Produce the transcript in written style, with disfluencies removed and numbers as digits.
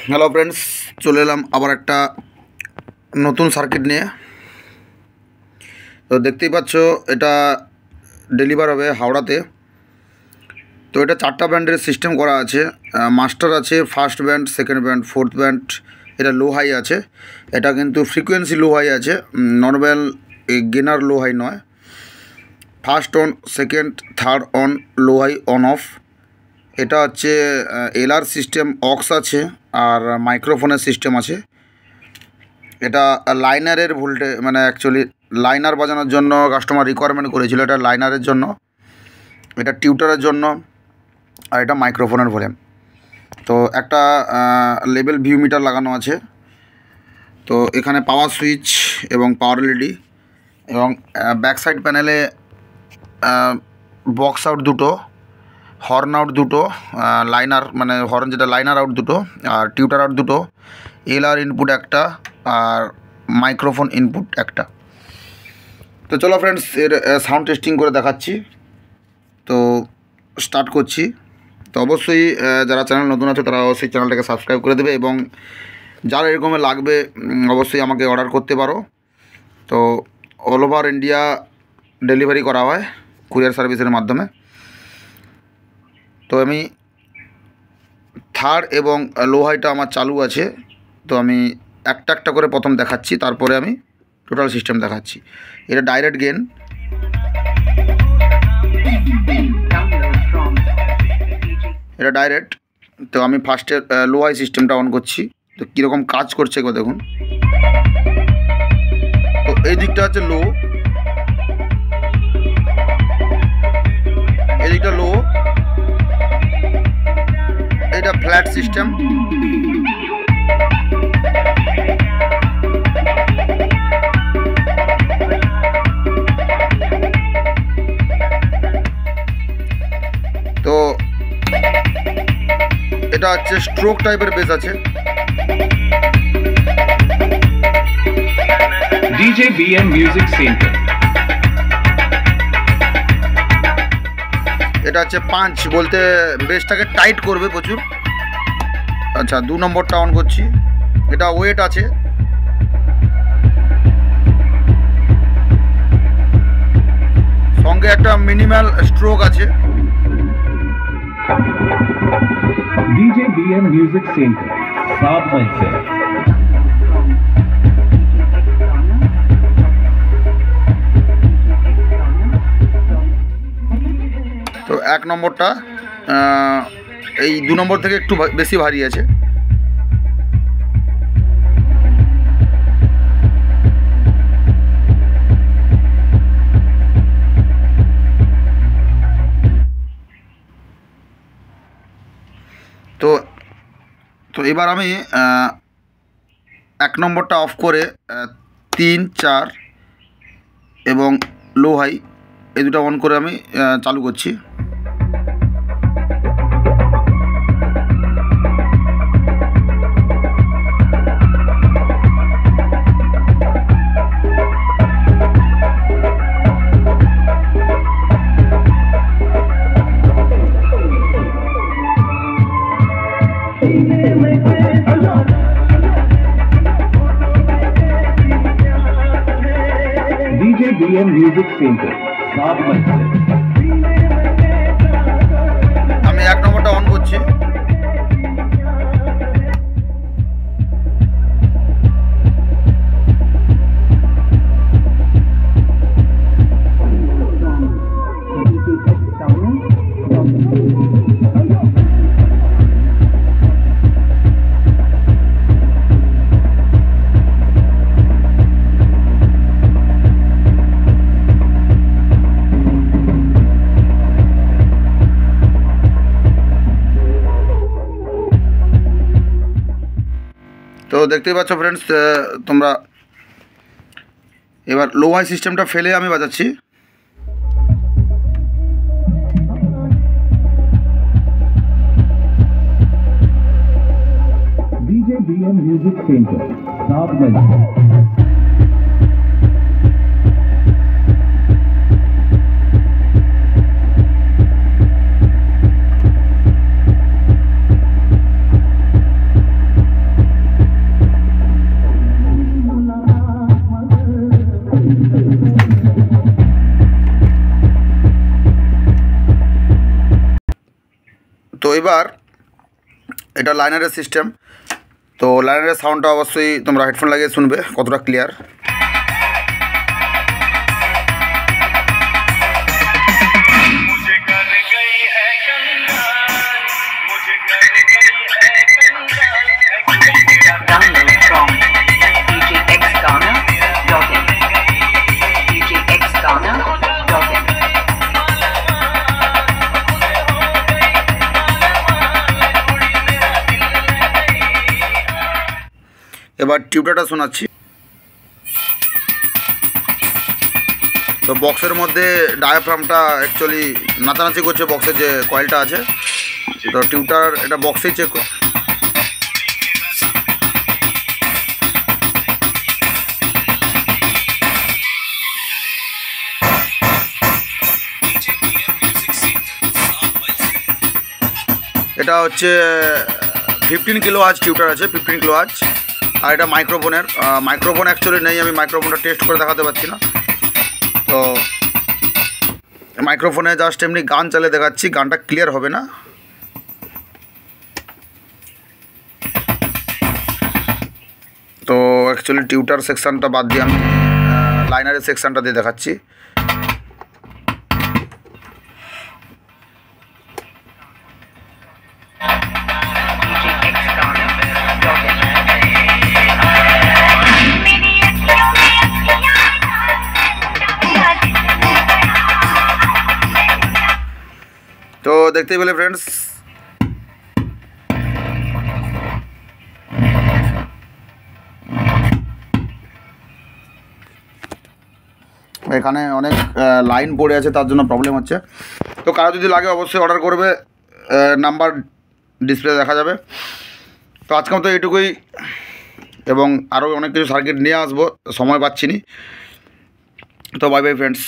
Hello friends, চলে এলাম আবার একটা নতুন সার্কিট নিয়ে। তো দেখতেই পাচ্ছ এটা ডেলিভার হবে হাওড়াতে। তো এটা 4টা ব্যান্ডের সিস্টেম করা আছে। মাস্টার আছে, first band, second band, fourth band. এটা লো হাই আছে। এটা কিন্তু ফ্রিকোয়েন্সি লো হাই আছে, নর্মাল গেনার লো হাই নয়। First on, second, third on, low high on off. এটা হচ্ছে এলআর সিস্টেম, অক্স আছে আর মাইক্রোফোনের সিস্টেম আছে। এটা লাইনারের ভোল্টেজ, মানে অ্যাকচুয়ালি লাইনার বাজানোর জন্য কাস্টমার রিকোয়ারমেন্ট করেছিল। এটা লাইনারের জন্য, এটা টিউটারের জন্য, আর এটা মাইক্রোফোনের ভলিউম। তো একটা লেভেল ভিউ মিটার লাগানো আছে। তো এখানে পাওয়ার সুইচ এবং পাওয়ার এলইডি এবং ব্যাক সাইড প্যানেলে বক্স আউট দুটো, হর্ন আউট দুটো, লাইনার মানে হর্ন যেটা লাইনার আউট দুটো, আর টিউটার আউট দুটো, এলআর ইনপুট একটা, আর মাইক্রোফোন ইনপুট একটা। তো চলো ফ্রেন্ডস, এর সাউন্ড টেস্টিং করে দেখাচ্ছি। তো স্টার্ট করছি। তো অবশ্যই যারা চ্যানেল নতুন আছে তারা অবশ্যই চ্যানেলটাকে সাবস্ক্রাইব করে দেবে, এবং যারা এরকমের লাগবে অবশ্যই আমাকে অর্ডার করতে পারো। তো অল ওভার ইন্ডিয়া ডেলিভারি করা হয় কুরিয়ার সার্ভিসের মাধ্যমে। তো আমি থার্ড এবং লো হাইটা আমার চালু আছে। তো আমি একটা একটা করে প্রথম দেখাচ্ছি, তারপরে আমি টোটাল সিস্টেম দেখাচ্ছি। এটা ডাইরেক্ট গেন, এটা ডাইরেক্ট। তো আমি ফার্স্টে লো হাই সিস্টেমটা অন করছি। তো কীরকম কাজ করছে একবার দেখুন। তো এই দিকটা হচ্ছে লো, এই দিকটা লো, এটা ফ্ল্যাট সিস্টেম। তো এটা হচ্ছে স্ট্রোক টাইপের বেস আছে। DJ BM Music Center। এটা হচ্ছে পাঞ্চ, বলতে বেসটাকে টাইট করবে প্রচুর। আচ্ছা, 2 নম্বরটা অন করছি। এটা ওয়েট আছে, সঙ্গে একটা মিনিমাল স্ট্রোক আছে। DJ BM Music Center 7 mile से। তো 1 নম্বরটা এই 2 নম্বর থেকে একটু বেশি ভারী আছে। তো তো এবার আমি 1 নম্বরটা অফ করে 3, 4 এবং লো হাই এই দুটো অন করে আমি চালু করছি। DJ BM Music Center 7 mile से। আমি 1 নম্বরটা অন করছি। তো দেখতেই পাচ্ছ ফ্রেন্ডস, তোমরা এবার লো হাই সিস্টেমটা ফেলে আমি বাজাচ্ছি। DJ BM Music Center 7 mile से। এবার এটা লাইনারের সিস্টেম। তো লাইনারের সাউন্ডটা অবশ্যই তোমরা হেডফোন লাগিয়ে শুনবে কতটা clear. Download from djxghana.in. djxghana.in. এবার টিউটারটা শোনাচ্ছি। তো বক্সের মধ্যে ডায়াফ্রামটা অ্যাকচুয়ালি নাচানাচি করছে, বক্সের যে কয়েলটা আছে। তো টিউটার এটা বক্সেই চেক এটা হচ্ছে 15 কিলো আজ টিউটার আছে, 15 কিলো আজ। আর এটা মাইক্রোফোনের মাইক্রোফোন অ্যাকচুয়ালি নেই, আমি মাইক্রোফোনটা টেস্ট করে দেখাতে পারছি না। তো মাইক্রোফোনে জাস্ট এমনি গান চালিয়ে দেখাচ্ছি, গানটা ক্লিয়ার হবে না। তো অ্যাকচুয়ালি টিউটার সেকশানটা বাদ দিয়ে আমি লাইনারের সেকশানটা দিয়ে দেখাচ্ছি। তো দেখতেই পেলে ফ্রেন্ডস, এখানে অনেক লাইন পড়ে আছে, তার জন্য প্রবলেম হচ্ছে। তো কারো যদি লাগে অবশ্যই অর্ডার করবে, নাম্বার ডিসপ্লে দেখা যাবে। তো আজকে মতো এইটুকুই, এবং আরও অনেক কিছু সার্কিট নিয়ে আসবো, সময় পাচ্ছি নি। তো বাই বাই ফ্রেন্ডস।